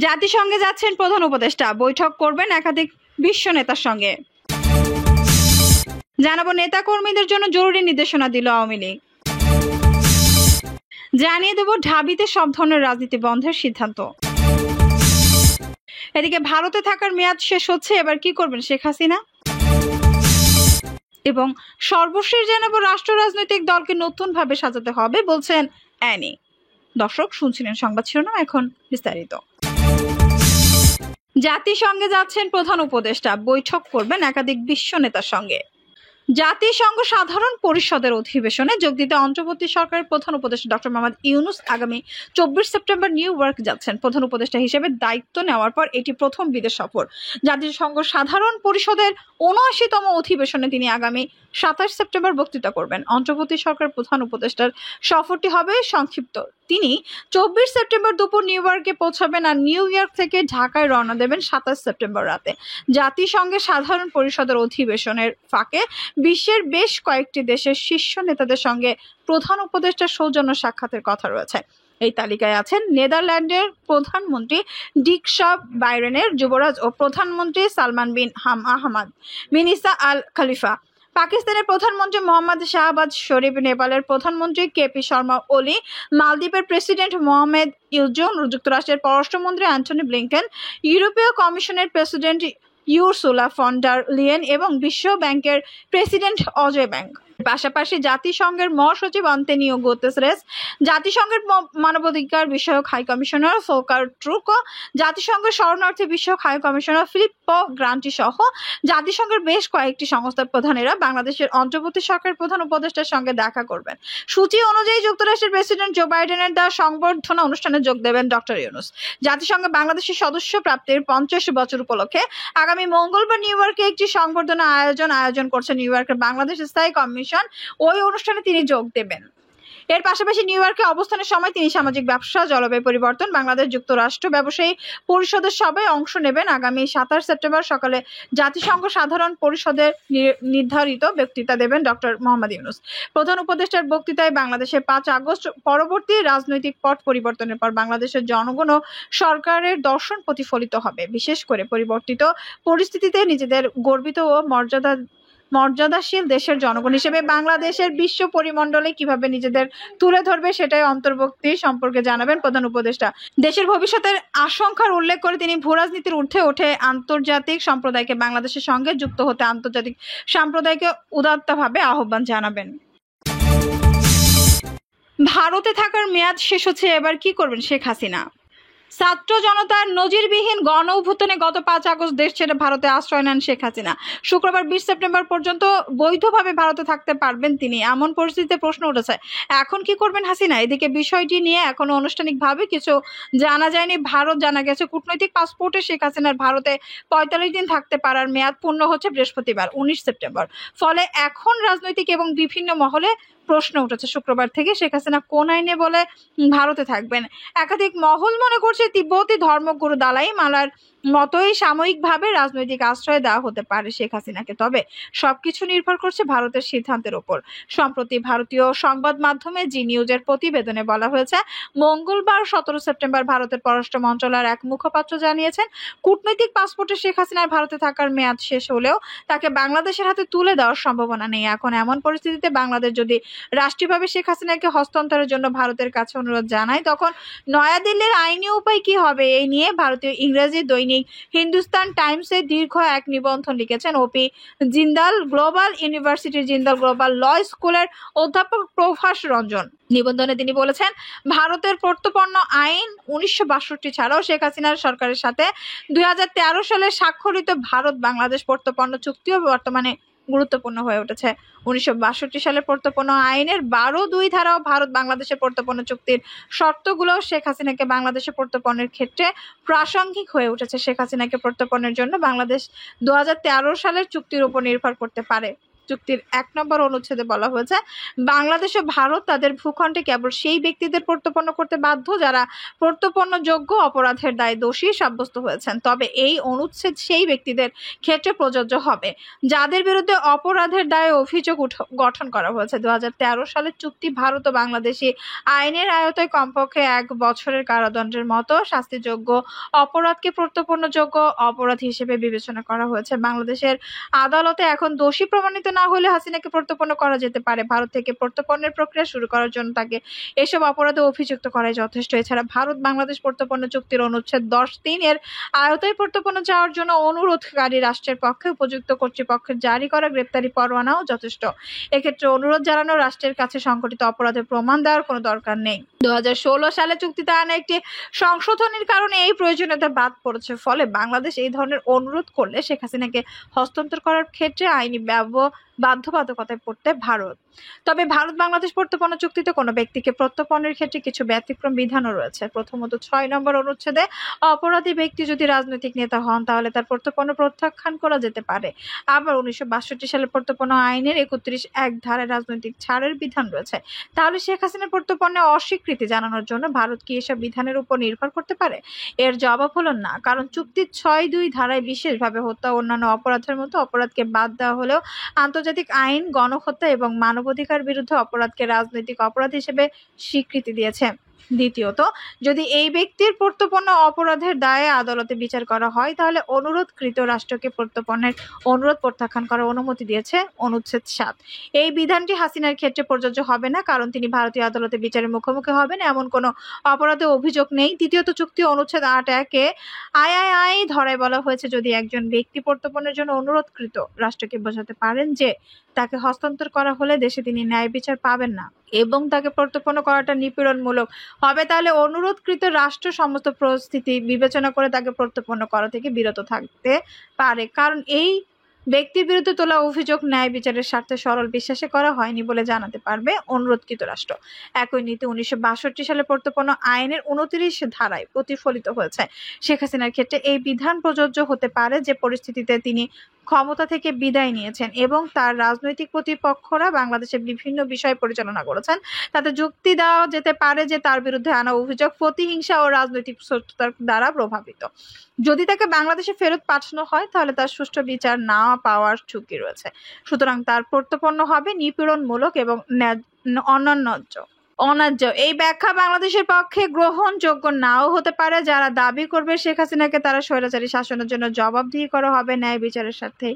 জাতিসংঘে যাচ্ছেন প্রধান উপদেষ্টা, বৈঠক করবেন একাধিক বিশ্ব নেতার সঙ্গে। জানাবো নেতা কর্মীদের জন্য জরুরি নির্দেশনা দিল আওয়ামী লীগ। জানিয়ে দেব ঢাবিতে সব ধরনের রাজনীতি বন্ধের সিদ্ধান্ত। এদিকে ভারতে থাকার মেয়াদ শেষ হচ্ছে, এবার কি করবেন শেখ হাসিনা। এবং সর্বশেষ জানাবো রাষ্ট্র রাজনৈতিক দলকে নতুন ভাবে সাজাতে হবে বলছেন অ্যানি। দর্শক শুনছিলেন সংবাদ শিরোনাম, এখন বিস্তারিত। জাতিসংঘে যাচ্ছেন প্রধান উপদেষ্টা, বৈঠক করবেন একাধিক বিশ্ব নেতার সঙ্গে। জাতিসংঘ সাধারণ পরিষদের অধিবেশনে যোগ দিতে অন্তর্বর্তী সরকারের প্রধান উপদেষ্টা ডক্টর মোহাম্মদ ইউনূস আগামী 24 সেপ্টেম্বর নিউ ইয়র্ক যাচ্ছেন। প্রধান উপদেষ্টা হিসেবে দায়িত্ব নেওয়ার পর এটি প্রথম বিদেশ সফর। জাতিসংঘ সাধারণ পরিষদের ৭৯তম অধিবেশনে তিনি আগামী 27 সেপ্টেম্বর বক্তৃতা করবেন। অন্তর্বর্তী সরকারের প্রধান উপদেষ্টার সফরটি হবে সংক্ষিপ্ত। তিনি 24 সেপ্টেম্বর দুপুর নিউ ইয়র্কে পৌঁছাবেন আর নিউ ইয়র্ক থেকে ঢাকায় রওনা দেবেন 27 সেপ্টেম্বর রাতে। জাতিসংঘের সাধারণ পরিষদের অধিবেশনের ফাঁকে বিশ্বের বেশ কয়েকটি দেশের শীর্ষ নেতাদের সঙ্গে প্রধান উপদেষ্টার সৌজন্য সাক্ষাতের কথা রয়েছে। এই তালিকায় আছেন নেদারল্যান্ডের প্রধানমন্ত্রী ডিক শব বাইরেনের যুবরাজ ও প্রধানমন্ত্রী সালমান বিন আহমদ বিন ইসা আল খলিফা, পাকিস্তানের প্রধানমন্ত্রী মোহাম্মদ শাহবাজ শরীফ, নেপালের প্রধানমন্ত্রী কেপি শর্মা ওলি, মালদ্বীপের প্রেসিডেন্ট মোহাম্মদ ইউজুন, যুক্তরাষ্ট্রের পররাষ্ট্রমন্ত্রী অ্যান্টনি ব্লিংকেন, ইউরোপীয় কমিশনের president Ursula von der Leyen এবং বিশ্ব ব্যাংকের প্রেসিডেন্ট অজয় ব্যাংক। পাশাপাশি জাতিসংঘের মহাসচিব আন্তোনিও গুতেরেস, জাতিসংঘের মানবাধিকার বিষয়ক হাই কমিশনার ফোকার ট্রুক, জাতিসংঘের শরণার্থী বিষয়ক হাই কমিশনার ফিলিপ্পো গ্রান্টি সহ জাতিসংঘের বেশ কয়েকটি সংস্থার প্রধানেরা বাংলাদেশের অন্তর্বর্তী সরকারের প্রধান উপদেষ্টার সঙ্গে দেখা করবেন। সূচি অনুযায়ী যুক্তরাষ্ট্রের প্রেসিডেন্ট জো বাইডেনের দেওয়া সংবর্ধনা অনুষ্ঠানে যোগ দেবেন ডক্টর ইউনূস। জাতিসংঘে বাংলাদেশের সদস্য প্রাপ্তির 50 বছর উপলক্ষে আগামী মঙ্গলবার নিউ ইয়র্কে একটি সংবর্ধনা আয়োজন করছে নিউ ইয়র্কের বাংলাদেশ স্থায়ী কমিশন। ওই অনুষ্ঠানে তিনি যোগ দেবেন। এর পাশাপাশি নিউ ইয়র্কে অবস্থানের সময় তিনি সামাজিক ব্যবসা, জলবায়ু পরিবর্তন, বাংলাদেশ যুক্তরাষ্ট্র ব্যবসায়ী পরিষদের সভায় অংশ নেবেন। আগামী 27 সেপ্টেম্বর সকালে জাতিসংঘ সাধারণ পরিষদের নির্ধারিত বক্তৃতা দেবেন ডক্টর মোহাম্মদ ইউনূস। প্রধান উপদেষ্টার বক্তৃতায় বাংলাদেশের 5 আগস্ট পরবর্তী রাজনৈতিক পট পরিবর্তনের পর বাংলাদেশের জনগণ ও সরকারের দর্শন প্রতিফলিত হবে। বিশেষ করে পরিবর্তিত পরিস্থিতিতে নিজেদের গর্বিত ও মর্যাদাশীল দেশের জনগণ হিসেবে বাংলাদেশের বিশ্ব পরিমণ্ডলে কিভাবে নিজেদের তুলে ধরবে সেটাই অন্তর্বর্তী সম্পর্কে জানাবেন প্রধান উপদেষ্টা। দেশের ভবিষ্যতের আশঙ্কার উল্লেখ করে তিনি ভূরাজনীতির ঊর্ধ্বে উঠে আন্তর্জাতিক সম্প্রদায়কে বাংলাদেশের সঙ্গে যুক্ত হতে আন্তর্জাতিক সম্প্রদায়কে উদাত্তভাবে আহ্বান জানাবেন। ভারতে থাকার মেয়াদ শেষ হচ্ছে, এবার কি করবেন শেখ হাসিনা। ছাত্র জনতার নজিরবিহীন গণ অভ্যুত্থানে গত 5 আগস্ট দেশ ছেড়ে ভারতে আশ্রয় নেন শেখ হাসিনা। শুক্রবার 20 সেপ্টেম্বর পর্যন্ত বৈধভাবে ভারতে থাকতে পারবেন তিনি। এমন পরিস্থিতিতে প্রশ্ন উঠেছে, এখন কি করবেন হাসিনা। এদিকে বিষয়টি নিয়ে এখনো আনুষ্ঠানিকভাবে কিছু জানা যায়নি। ভারত জানা গেছে কূটনৈতিক পাসপোর্টে শেখ হাসিনার ভারতে 45 দিন থাকতে পারার মেয়াদ পূর্ণ হচ্ছে বৃহস্পতিবার 19 সেপ্টেম্বর। ফলে এখন রাজনৈতিক এবং বিভিন্ন মহলে প্রশ্ন উঠেছে শুক্রবার থেকে শেখ হাসিনা কোন আইনে বলে ভারতে থাকবেন। একাধিক মহল মনে করছে তিব্বতী ধর্মগুরু দালাই মালার মতোই সাময়িকভাবে রাজনৈতিক আশ্রয় দেওয়া হতে পারে শেখ হাসিনাকে। তবে সবকিছু নির্ভর করছে ভারতের সিদ্ধান্তের উপর। সম্প্রতি ভারতীয় সংবাদ মাধ্যমে জি নিউজের প্রতিবেদনে বলা হয়েছে, মঙ্গলবার 17 সেপ্টেম্বর ভারতের পররাষ্ট্র মন্ত্রণালয়ের এক মুখপাত্র জানিয়েছেন, কূটনৈতিক পাসপোর্টে শেখ হাসিনার ভারতে থাকার মেয়াদ শেষ হলেও তাকে বাংলাদেশের হাতে তুলে দেওয়ার সম্ভাবনা নেই। এখন এমন পরিস্থিতিতে বাংলাদেশ যদি রাষ্ট্রীয়ভাবে শেখ হাসিনাকে হস্তান্তরের জন্য ভারতের কাছে অনুরোধ জানায়, তখন নয়াদিল্লির আইনি উপায় কি হবে এই নিয়ে ভারতীয় ইংরেজি দৈনিক হিন্দুস্তান টাইমসে দীর্ঘ এক নিবন্ধন লিখেছেন ওপি জিন্দাল, গ্লোবাল ইউনিভার্সিটির জিন্দাল গ্লোবাল ল স্কুলের অধ্যাপক প্রভাস রঞ্জন। নিবন্ধনে তিনি বলেছেন, ভারতের প্রত্যর্পণ আইন 1962 ছাড়াও শেখ হাসিনার সরকারের সাথে 2013 সালে স্বাক্ষরিত ভারত বাংলাদেশ প্রত্যর্পণ চুক্তিও বর্তমানে গুরুত্বপূর্ণ হয়ে উঠেছে। 1962 সালের প্রত্যর্পণ আইনের 12(2) ধারাও ভারত বাংলাদেশের প্রত্যর্পণ চুক্তির শর্তগুলো শেখ হাসিনাকে বাংলাদেশে প্রত্যর্পণের ক্ষেত্রে প্রাসঙ্গিক হয়ে উঠেছে। শেখ হাসিনাকে প্রত্যর্পণের জন্য বাংলাদেশ 2013 সালের চুক্তির উপর নির্ভর করতে পারে। চুক্তির 1 নম্বর অনুচ্ছেদে বলা হয়েছে, বাংলাদেশ ও ভারত তাদের ভূখণ্ডে কেবল সেই ব্যক্তিদের প্রত্যর্পণ করতে বাধ্য যারা প্রত্যর্পণযোগ্য অপরাধের দায়ে দোষী সাব্যস্ত হয়েছেন। তবে এই অনুচ্ছেদ সেই ব্যক্তিদের ক্ষেত্রে প্রযোজ্য হবে যাদের বিরুদ্ধে অপরাধের দায়ে অভিযোগ গঠন করা হয়েছে। 2013 সালের চুক্তি ভারত ও বাংলাদেশি আইনের আয়তায় কমপক্ষে 1 বছরের কারাদণ্ডের মতো শাস্তিযোগ্য অপরাধকে প্রত্যর্পণযোগ্য অপরাধ হিসেবে বিবেচনা করা হয়েছে। বাংলাদেশের আদালতে এখন দোষী প্রমাণিত না হলে হাসিনাকে প্রত্যর্পণ করা যেতে পারে। ভারত থেকে প্রত্যর্পণের প্রক্রিয়া শুরু করার জন্য তাকে এসব অপরাধে অভিযুক্ত করাই যথেষ্ট। এছাড়া ভারত বাংলাদেশ প্রত্যর্পণ চুক্তির অনুচ্ছেদ 10(3) এর আয়তায় প্রত্যর্পণ চাওয়ার জন্য অনুরোধকারী রাষ্ট্রের পক্ষে উপযুক্ত কর্তৃপক্ষের জারি করা গ্রেপ্তারি পরোয়ানাও যথেষ্ট। এক্ষেত্রে অনুরোধ জানানো রাষ্ট্রের কাছে সংঘটিত অপরাধের প্রমাণ দেওয়ার কোনো দরকার নেই। 2016 সালে চুক্তিতে আনা একটি সংশোধনীর কারণে এই প্রয়োজনীয়তা বাদ পড়েছে। ফলে বাংলাদেশ এই ধরনের অনুরোধ করলে শেখ হাসিনাকে হস্তান্তর করার ক্ষেত্রে আইনি বাধ্যবাধকতায় পড়তে ভারত। তবে ভারত বাংলাদেশ প্রত্যর্পণ চুক্তিতে কোনো ব্যক্তিকে প্রত্যর্পণের ক্ষেত্রে কিছু ব্যতিক্রম বিধানও রয়েছে। প্রথমত 6 নম্বর অনুচ্ছেদে অপরাধী ব্যক্তি যদি রাজনৈতিক নেতা হন তাহলে তার প্রত্যর্পণ প্রত্যাখ্যান করা যেতে পারে। আবার 1962 সালের প্রত্যর্পণ আইনের 31(1) ধারায় রাজনৈতিক ছাড়ের বিধান রয়েছে। তাহলে শেখ হাসিনার প্রত্যর্পণে অস্বীকৃতি জানানোর জন্য ভারত কি এসব বিধানের উপর নির্ভর করতে পারে? এর জবাব হলো না, কারণ চুক্তির 6(2) ধারায় বিশেষভাবে হত্যা ও অন্যান্য অপরাধের মতো অপরাধকে বাদ দেওয়া হলেও আন্তর্জাতিক আইন গণহত্যা এবং মানবাধিকার বিরুদ্ধে অপরাধকে রাজনৈতিক অপরাধ হিসেবে স্বীকৃতি দিয়েছে। দ্বিতীয়ত, যদি এই ব্যক্তির প্রত্যর্পণ অপরাধের দায়ে আদালতে বিচার করা হয় তাহলে অনুরোধকৃত রাষ্ট্রকে প্রত্যর্পণের অনুরোধ প্রত্যাখ্যান করার অনুমতি দিয়েছে অনুচ্ছেদ 7। এই বিধানটি হাসিনার ক্ষেত্রে প্রযোজ্য হবে না, কারণ তিনি ভারতীয় আদালতে বিচারের মুখোমুখি হবেন এমন কোনো অপরাধে অভিযোগ নেই। দ্বিতীয়ত, চুক্তি অনুচ্ছেদ 8(1) আইআইআই ধারায় বলা হয়েছে, যদি একজন ব্যক্তি প্রত্যর্পণের জন্য অনুরোধকৃত রাষ্ট্রকে বোঝাতে পারেন যে তাকে হস্তান্তর করা হলে দেশে তিনি ন্যায় বিচার পাবেন না এবং তাকে প্রত্যর্পণ করাটা নিপীড়নমূলক হবে, তাহলে অনুরোধকৃত রাষ্ট্র সমস্ত পরিস্থিতি বিবেচনা করে তাকে প্রত্যর্পণ করা থেকে বিরত থাকতে পারে, কারণ এই ব্যক্তির বিরুদ্ধে তোলা অভিযোগ ন্যায় বিচারের স্বার্থে সরল বিশ্বাসে করা হয়নি বলে জানাতে পারবে অনুরোধকৃত রাষ্ট্র। একই নীতি 1962 সালে প্রত্যর্পণ আইনের 29 ধারায় প্রতিফলিত হয়েছে। শেখ হাসিনার ক্ষেত্রে এই বিধান প্রযোজ্য হতে পারে যে পরিস্থিতিতে তিনি ক্ষমতা থেকে বিদায় নিয়েছেন এবং তার রাজনৈতিক প্রতিপক্ষরা বাংলাদেশের বিভিন্ন বিষয় পরিচালনা করেছেন। তাতে যুক্তি দেওয়া যেতে পারে যে তার বিরুদ্ধে আনা অভিযোগ প্রতিহিংসা ও রাজনৈতিক শত্রুতার দ্বারা প্রভাবিত। যদি তাকে বাংলাদেশে ফেরত পাঠানো হয় তাহলে তার সুষ্ঠু বিচার না পাওয়ার ঝুঁকি রয়েছে। সুতরাং তার প্রত্যর্পণ হবে নিপীড়নমূলক এবং অন্যায্য। এই ব্যাখ্যা বাংলাদেশের পক্ষে গ্রহণযোগ্য নাও হতে পারে। যারা দাবি করবে শেখ হাসিনাকে তারা স্বৈরাচারী শাসনের জন্য জবাবদিহি করা হবে ন্যায় বিচারের সাথে,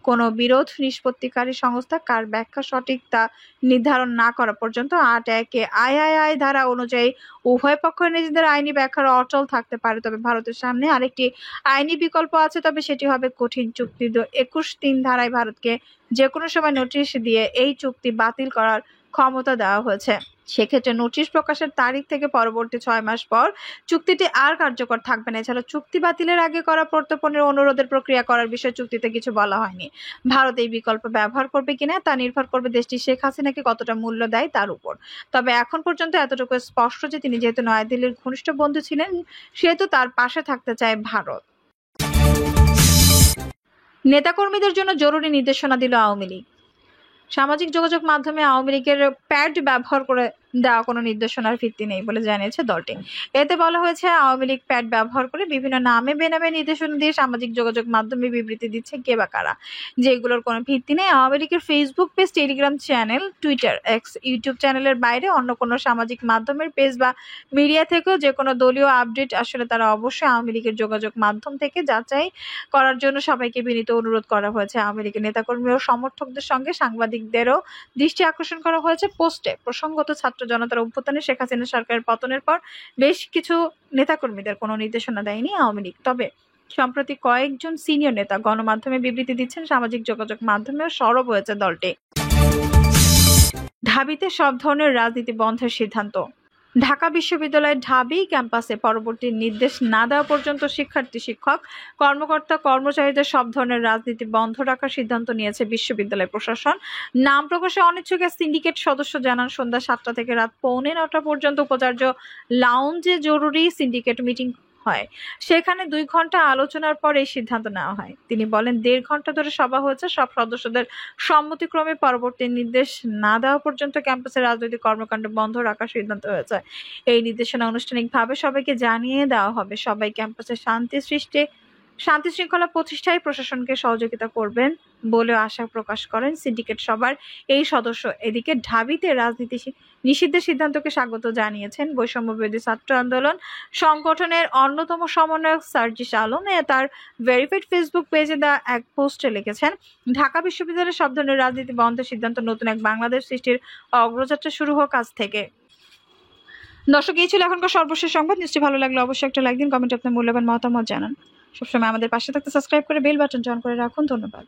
কোনো বিরোধ নিষ্পত্তিকারী সংস্থা কার ব্যাখ্যা সঠিক তা নির্ধারণ না করা পর্যন্ত 8(1) আইআইআই ধারা অনুযায়ী উভয় পক্ষ নিজেদের আইনি ব্যাখ্যার অচল থাকতে পারে। তবে ভারতের সামনে আরেকটি আইনি বিকল্প আছে, তবে সেটি হবে কঠিন চুক্তি। 21(3) ধারায় ভারতকে যে কোনো সময় নোটিশ দিয়ে এই চুক্তি বাতিল করার ক্ষমতা দেওয়া হয়েছে। সেক্ষেত্রে নোটিশ প্রকাশের তারিখ থেকে পরবর্তী 6 মাস পর চুক্তিটি আর কার্যকর থাকবে না। এছাড়া চুক্তি বাতিলের আগে করা প্রত্যর্পণের অনুরোধের প্রক্রিয়া করার বিষয়ে চুক্তিতে কিছু বলা হয়নি। ভারত এই বিকল্প ব্যবহার করবে কিনা তা নির্ভর করবে দেশটি শেখ হাসিনাকে কতটা মূল্য দেয় তার উপর। তবে এখন পর্যন্ত এতটুকু স্পষ্ট যে তিনি যেহেতু নয়াদিল্লির ঘনিষ্ঠ বন্ধু ছিলেন সেহেতু তার পাশে থাকতে চায় ভারত। নেতাকর্মীদের জন্য জরুরি নির্দেশনা দিল আওয়ামী লীগ। সামাজিক যোগাযোগ মাধ্যমে আওয়ামী লীগের প্যাড ব্যবহার করে দেওয়া কোনো নির্দেশনার ভিত্তি নেই বলে জানিয়েছে দলটি। এতে বলা হয়েছে, আওয়ামী লীগ প্যাড ব্যবহার করে বিভিন্ন নামে বেনামে নির্দেশনা দিয়ে সামাজিক যোগাযোগ মাধ্যমে বিবৃতি দিচ্ছে কে বা কারা, যেগুলোর কোনো ভিত্তি নেই। আওয়ামী লীগের Facebook page, Telegram channel, Twitter, x, YouTube চ্যানেলের বাইরে অন্য কোনো সামাজিক মাধ্যমের পেজ বা মিডিয়া থেকেও যে কোনো দলীয় আপডেট আসলে তারা অবশ্যই আওয়ামী লীগের যোগাযোগ মাধ্যম থেকে যাচাই করার জন্য সবাইকে বিনীত অনুরোধ করা হয়েছে। আওয়ামী লীগের নেতাকর্মী ও সমর্থকদের সঙ্গে সাংবাদিকদেরও দৃষ্টি আকর্ষণ করা হয়েছে পোস্টে। প্রসঙ্গত, ছাত্র জনতার অভ্যুত্থানে শেখ হাসিনা সরকারের পতনের পর বেশ কিছু নেতাকর্মীদের কোনো নির্দেশনা দেয়নি আওয়ামী লীগ। তবে সম্প্রতি কয়েকজন সিনিয়র নেতা গণমাধ্যমে বিবৃতি দিচ্ছেন, সামাজিক যোগাযোগ মাধ্যমেও সরব হয়েছে দলটি। ঢাবিতে সব ধরনের রাজনীতি বন্ধের সিদ্ধান্ত। ঢাকা বিশ্ববিদ্যালয়ের ঢাবি ক্যাম্পাসে পরবর্তী নির্দেশ না দেওয়া পর্যন্ত শিক্ষার্থী, শিক্ষক, কর্মকর্তা, কর্মচারীদের সব ধরনের রাজনীতি বন্ধ রাখার সিদ্ধান্ত নিয়েছে বিশ্ববিদ্যালয় প্রশাসন। নাম প্রকাশে অনিচ্ছুক এক সিন্ডিকেট সদস্য জানান, সন্ধ্যা 7টা থেকে রাত 8:45 পর্যন্ত উপাচার্য লাউঞ্জে জরুরি সিন্ডিকেট মিটিং হয়। সেখানে 2 ঘন্টা আলোচনার পর এই সিদ্ধান্ত নেওয়া হয়। তিনি বলেন, 1.5 ঘন্টা ধরে সভা হয়েছে। সব সদস্যদের সম্মতিক্রমে পরবর্তী নির্দেশ না দেওয়া পর্যন্ত ক্যাম্পাসে রাজনৈতিক কর্মকাণ্ড বন্ধ রাখার সিদ্ধান্ত হয়েছে। এই নির্দেশনা আনুষ্ঠানিকভাবে সবাইকে জানিয়ে দেওয়া হবে। সবাই ক্যাম্পাসে শান্তি শৃঙ্খলা প্রতিষ্ঠায় প্রশাসনকে সহযোগিতা করবেন বলেও আশা প্রকাশ করেন সিন্ডিকেট সভার এই সদস্য। এদিকে ঢাবিতে রাজনীতি নিষিদ্ধের সিদ্ধান্তকে স্বাগত জানিয়েছেন বৈষম্য বিরোধী ছাত্র আন্দোলন সংগঠনের অন্যতম সমন্বয়ক সার্জিস আলম। তার ভেরিফাইড ফেসবুক পেজে দেওয়া এক পোস্টে লিখেছেন, ঢাকা বিশ্ববিদ্যালয়ে সব ধরনের রাজনীতি বন্ধের সিদ্ধান্ত নতুন এক বাংলাদেশ সৃষ্টির অগ্রযাত্রা শুরু হোক আজ থেকে। দর্শক, এই ছিল এখনকার সর্বশেষ সংবাদ। নিশ্চয়ই ভালো লাগলো, অবশ্যই একটা লাইক দিন, কমেন্টে আপনার মূল্যবান মতামত জানান। সবসময় আমাদের পাশে থাকতে সাবস্ক্রাইব করে বেল বাটন অন করে রাখুন। ধন্যবাদ।